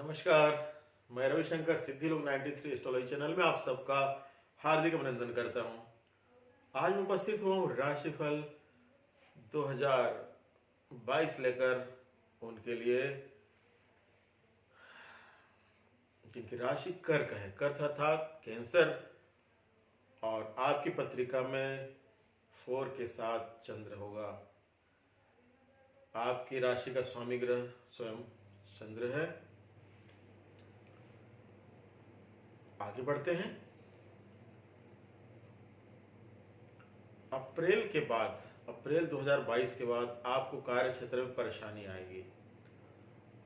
नमस्कार। मैं Ravishankar सिद्धिलोक 93 astrology channel में आप सबका हार्दिक अभिनंदन करता हूं। आज मैं उपस्थित हूं राशिफल 2022 लेकर उनके लिए जिनकी राशि कर्क है। कर्क अर्थात कैंसर, और आपकी पत्रिका में 4 के साथ चंद्र होगा। आपकी राशि का स्वामी ग्रह स्वयं चंद्र है। आगे बढ़ते हैं। अप्रैल 2022 के बाद आपको कार्य क्षेत्र में परेशानी आएगी।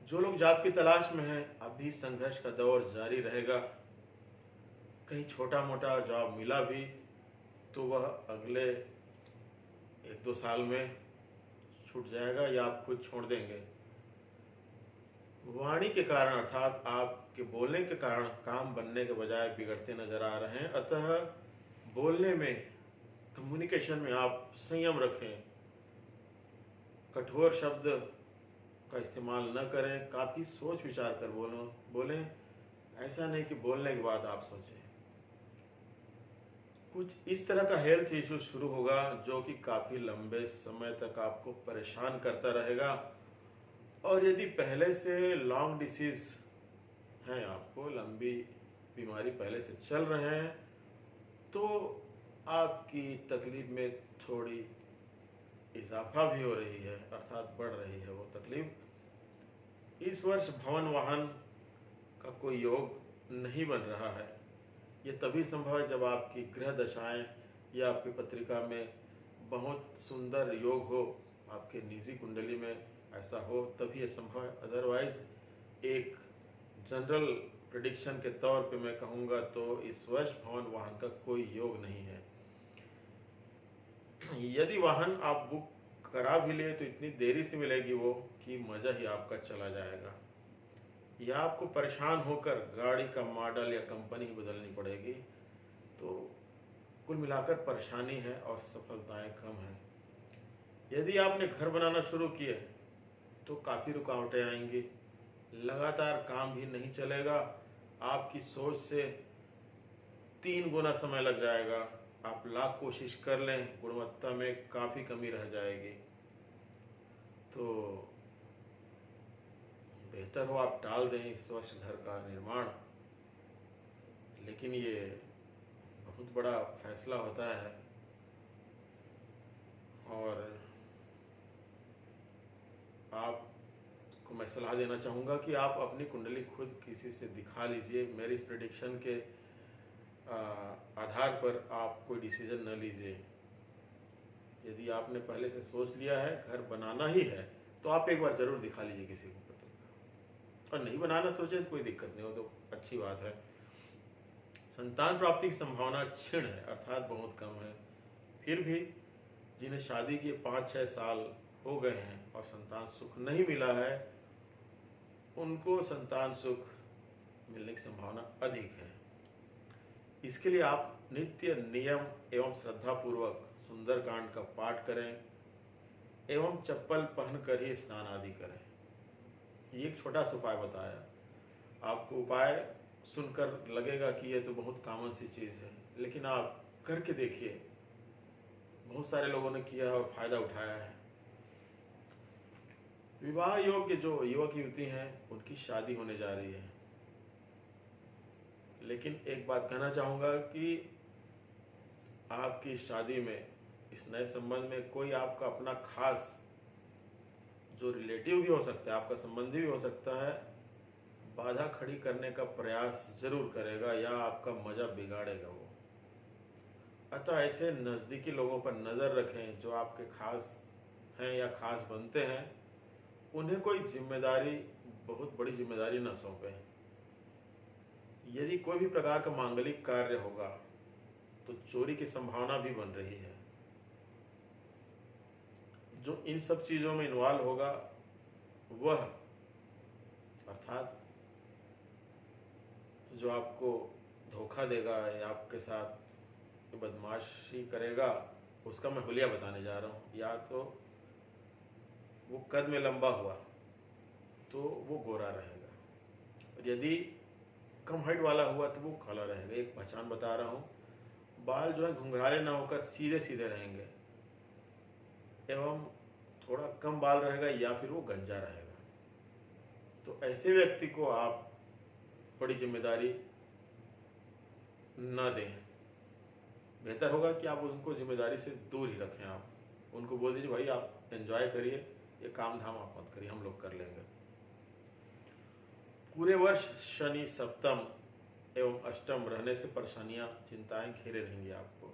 जो लोग जॉब की तलाश में हैं, अभी संघर्ष का दौर जारी रहेगा। कहीं छोटा मोटा जॉब मिला भी तो वह अगले 1-2 साल में छूट जाएगा या आप खुद छोड़ देंगे। वाणी के कारण अर्थात आपके बोलने के कारण काम बनने के बजाय बिगड़ते नजर आ रहे हैं। अतः बोलने में, कम्युनिकेशन में आप संयम रखें। कठोर शब्द का इस्तेमाल न करें। काफ़ी सोच विचार कर बोलें। ऐसा नहीं कि बोलने के बाद आप सोचें। कुछ इस तरह का हेल्थ इशू शुरू होगा जो कि काफ़ी लंबे समय तक आपको परेशान करता रहेगा। और यदि पहले से लॉन्ग डिसीज हैं, आपको लंबी बीमारी पहले से चल रहे हैं, तो आपकी तकलीफ में थोड़ी इजाफा भी हो रही है, अर्थात बढ़ रही है वो तकलीफ। इस वर्ष भवन वाहन का कोई योग नहीं बन रहा है। ये तभी संभव है जब आपकी ग्रह दशाएं या आपकी पत्रिका में बहुत सुंदर योग हो, आपके निजी कुंडली में ऐसा हो, तभी ये संभव है। अदरवाइज एक जनरल प्रेडिक्शन के तौर पे मैं कहूँगा तो इस वर्ष भवन वाहन का कोई योग नहीं है। यदि वाहन आप बुक करा भी ले तो इतनी देरी से मिलेगी वो कि मज़ा ही आपका चला जाएगा, या आपको परेशान होकर गाड़ी का मॉडल या कंपनी ही बदलनी पड़ेगी। तो कुल मिलाकर परेशानी है और सफलताएं कम हैं। यदि आपने घर बनाना शुरू किए तो काफ़ी रुकावटें आएंगी। लगातार काम भी नहीं चलेगा। आपकी सोच से 3 गुना समय लग जाएगा। आप लाख कोशिश कर लें, गुणवत्ता में काफ़ी कमी रह जाएगी। तो बेहतर हो आप टाल दें इस वर्ष घर का निर्माण। लेकिन ये बहुत बड़ा फैसला होता है, और आपको मैं सलाह देना चाहूँगा कि आप अपनी कुंडली खुद किसी से दिखा लीजिए। मेरी इस प्रेडिक्शन के आधार पर आप कोई डिसीजन न लीजिए। यदि आपने पहले से सोच लिया है घर बनाना ही है तो आप एक बार ज़रूर दिखा लीजिए किसी को पत्रिका। और नहीं बनाना सोचे तो कोई दिक्कत नहीं हो, तो अच्छी बात है। संतान प्राप्ति की संभावना क्षीण है, अर्थात बहुत कम है। फिर भी जिन्हें शादी के 5-6 साल हो गए हैं और संतान सुख नहीं मिला है, उनको संतान सुख मिलने की संभावना अधिक है। इसके लिए आप नित्य नियम एवं श्रद्धापूर्वक सुंदरकांड का पाठ करें एवं चप्पल पहनकर ही स्नान आदि करें। ये एक छोटा सा उपाय बताया। आपको उपाय सुनकर लगेगा कि ये तो बहुत कॉमन सी चीज़ है, लेकिन आप करके देखिए। बहुत सारे लोगों ने किया और फायदा उठाया है। विवाह योग्य जो युवक युवती हैं उनकी शादी होने जा रही है। लेकिन एक बात कहना चाहूँगा कि आपकी शादी में, इस नए संबंध में कोई आपका अपना खास जो रिलेटिव भी हो सकता है, आपका संबंधी भी हो सकता है, बाधा खड़ी करने का प्रयास जरूर करेगा या आपका मजा बिगाड़ेगा वो। अतः ऐसे नज़दीकी लोगों पर नज़र रखें जो आपके खास हैं या खास बनते हैं। उन्हें कोई जिम्मेदारी, बहुत बड़ी जिम्मेदारी न सौंपें। यदि कोई भी प्रकार का मांगलिक कार्य होगा तो चोरी की संभावना भी बन रही है। जो इन सब चीज़ों में इन्वॉल्व होगा वह, अर्थात जो आपको धोखा देगा या आपके साथ बदमाशी करेगा, उसका मैं हुलिया बताने जा रहा हूँ। या तो वो कद में लंबा हुआ तो वो गोरा रहेगा, यदि कम हाइट वाला हुआ तो वो काला रहेगा। एक पहचान बता रहा हूँ, बाल जो है घुंघराले ना होकर सीधे सीधे रहेंगे, एवं थोड़ा कम बाल रहेगा या फिर वो गंजा रहेगा। तो ऐसे व्यक्ति को आप बड़ी जिम्मेदारी न दें। बेहतर होगा कि आप उनको जिम्मेदारी से दूर ही रखें। आप उनको बोल दीजिए भाई आप एंजॉय करिए, ये काम धाम आप मत करिए, हम लोग कर लेंगे। पूरे वर्ष शनि सप्तम एवं अष्टम रहने से परेशानियां चिंताएं घेरे रहेंगी आपको।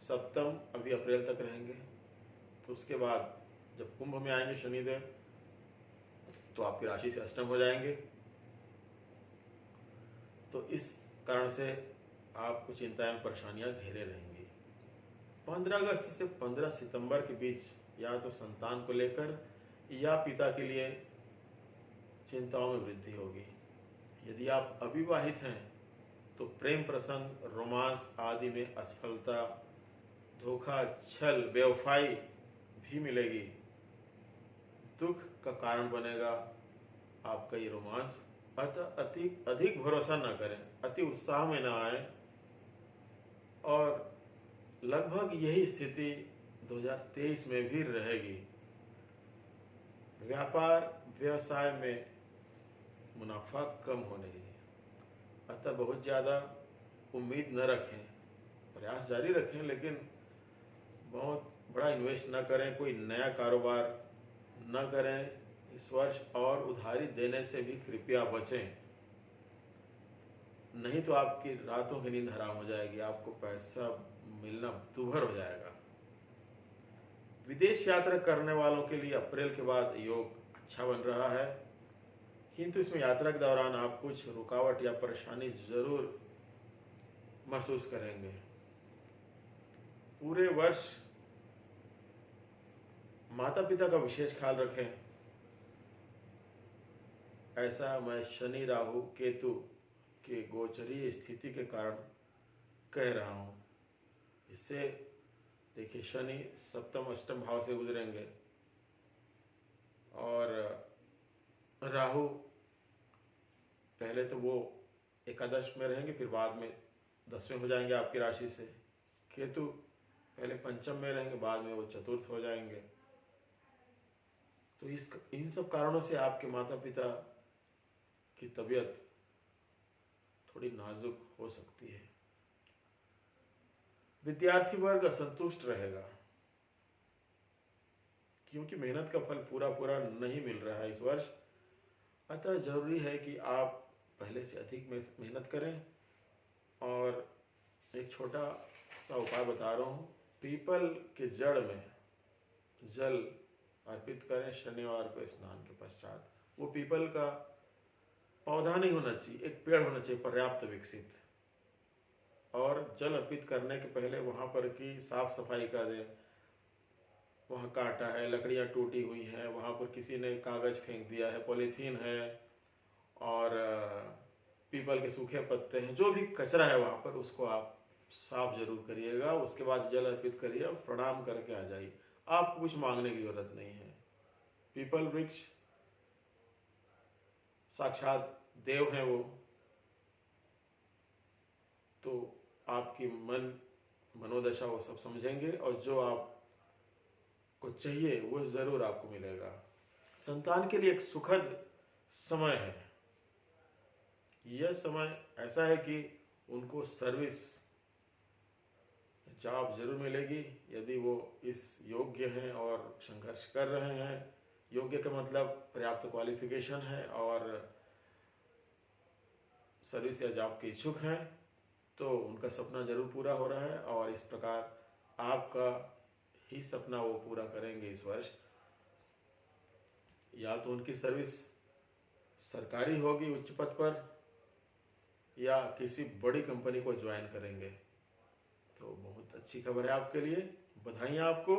सप्तम अभी अप्रैल तक रहेंगे, तो उसके बाद जब कुंभ में आएंगे शनिदेव तो आपकी राशि से अष्टम हो जाएंगे। तो इस कारण से आपको चिंताएं परेशानियां घेरे रहेंगी। 15 अगस्त से 15 सितंबर के बीच या तो संतान को लेकर या पिता के लिए चिंताओं में वृद्धि होगी। यदि आप अविवाहित हैं तो प्रेम प्रसंग, रोमांस आदि में असफलता, धोखा, छल, बेवफाई भी मिलेगी। दुख का कारण बनेगा आपका ये रोमांस। अतः अधिक भरोसा न करें, अति उत्साह में न आए। और लगभग यही स्थिति 2023 में भी रहेगी। व्यापार व्यवसाय में मुनाफा कम होने है, अतः बहुत ज़्यादा उम्मीद न रखें। प्रयास जारी रखें, लेकिन बहुत बड़ा इन्वेस्ट न करें, कोई नया कारोबार न करें इस वर्ष। और उधारी देने से भी कृपया बचें, नहीं तो आपकी रातों की नींद हराम हो जाएगी, आपको पैसा मिलना दुभर हो जाएगा। विदेश यात्रा करने वालों के लिए अप्रैल के बाद योग अच्छा बन रहा है, किंतु इसमें यात्रा के दौरान आप कुछ रुकावट या परेशानी जरूर महसूस करेंगे। पूरे वर्ष माता पिता का विशेष ख्याल रखें। ऐसा मैं शनि राहु केतु के गोचरीय स्थिति के कारण कह रहा हूं। इससे देखिए, शनि सप्तम अष्टम भाव से गुजरेंगे और राहु पहले तो वो एकादश में रहेंगे, फिर बाद में 10वें हो जाएंगे आपकी राशि से। केतु पहले पंचम में रहेंगे, बाद में वो चतुर्थ हो जाएंगे। तो इन सब कारणों से आपके माता पिता की तबीयत थोड़ी नाजुक हो सकती है। विद्यार्थी वर्ग असंतुष्ट रहेगा, क्योंकि मेहनत का फल पूरा पूरा नहीं मिल रहा है इस वर्ष। अतः जरूरी है कि आप पहले से अधिक मेहनत करें। और एक छोटा सा उपाय बता रहा हूँ, पीपल के जड़ में जल अर्पित करें शनिवार को स्नान के पश्चात। वो पीपल का पौधा नहीं होना चाहिए, एक पेड़ होना चाहिए पर्याप्त विकसित। और जल अर्पित करने के पहले वहाँ पर की साफ सफाई कर दें। वहाँ कांटा है, लकड़ियाँ टूटी हुई हैं, वहाँ पर किसी ने कागज़ फेंक दिया है, पॉलीथीन है और पीपल के सूखे पत्ते हैं, जो भी कचरा है वहाँ पर उसको आप साफ जरूर करिएगा। उसके बाद जल अर्पित करिए और प्रणाम करके आ जाइए। आपको कुछ मांगने की जरूरत नहीं है। पीपल वृक्ष साक्षात देव हैं वो, तो आपकी मनोदशा वो सब समझेंगे और जो आपको चाहिए वो जरूर आपको मिलेगा। संतान के लिए एक सुखद समय है। यह समय ऐसा है कि उनको सर्विस जॉब जरूर मिलेगी, यदि वो इस योग्य हैं और संघर्ष कर रहे हैं। योग्य का मतलब पर्याप्त क्वालिफिकेशन है और सर्विस या जॉब के इच्छुक हैं, तो उनका सपना जरूर पूरा हो रहा है। और इस प्रकार आपका ही सपना वो पूरा करेंगे इस वर्ष। या तो उनकी सर्विस सरकारी होगी उच्च पद पर, या किसी बड़ी कंपनी को ज्वाइन करेंगे। तो बहुत अच्छी खबर है आपके लिए, बधाइयाँ आपको।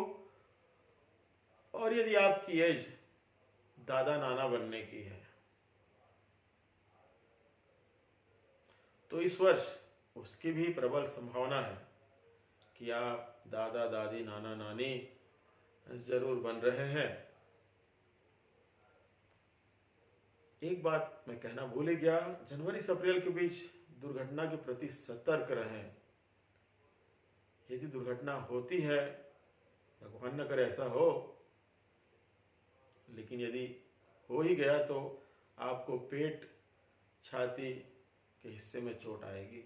और यदि आपकी एज दादा नाना बनने की है तो इस वर्ष उसकी भी प्रबल संभावना है कि आप दादा दादी नाना नानी जरूर बन रहे हैं। एक बात मैं कहना भूल ही गया, जनवरी से अप्रैल के बीच दुर्घटना के प्रति सतर्क रहें। यदि दुर्घटना होती है, भगवान न करे ऐसा हो, लेकिन यदि हो ही गया तो आपको पेट, छाती के हिस्से में चोट आएगी,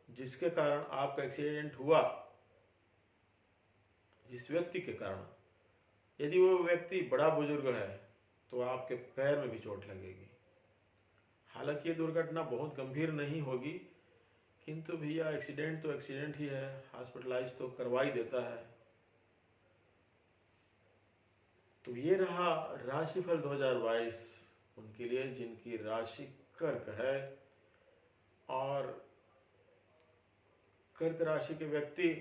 जिसके कारण आपका एक्सीडेंट हुआ, जिस व्यक्ति के कारण, यदि वो व्यक्ति बड़ा बुजुर्ग है तो आपके पैर में भी चोट लगेगी। हालांकि ये दुर्घटना बहुत गंभीर नहीं होगी, किंतु भैया एक्सीडेंट तो एक्सीडेंट ही है, हॉस्पिटलाइज तो करवा ही देता है। तो ये रहा राशिफल 2022 उनके लिए जिनकी राशि कर्क है। और कर्क राशि के व्यक्ति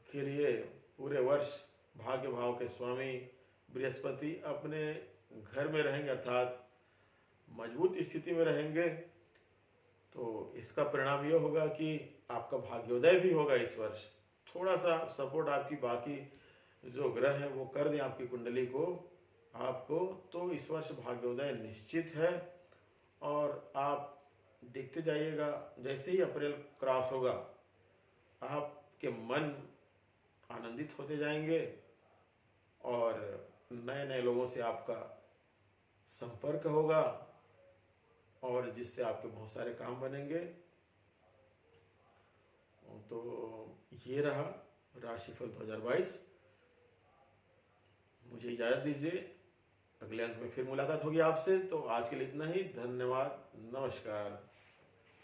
के लिए पूरे वर्ष भाग्य भाव के स्वामी बृहस्पति अपने घर में रहेंगे, अर्थात मजबूत स्थिति में रहेंगे। तो इसका परिणाम यह होगा कि आपका भाग्योदय भी होगा इस वर्ष। थोड़ा सा सपोर्ट आपकी बाकी जो ग्रह हैं वो कर दें आपकी कुंडली को आपको, तो इस वर्ष भाग्योदय निश्चित है। और आप देखते जाइएगा, जैसे ही अप्रैल क्रॉस होगा आपके मन आनंदित होते जाएंगे और नए नए लोगों से आपका संपर्क होगा और जिससे आपके बहुत सारे काम बनेंगे। तो ये रहा राशिफल 2022। मुझे इजाज़त दीजिए, अगले अंक में फिर मुलाकात होगी आपसे। तो आज के लिए इतना ही, धन्यवाद, नमस्कार।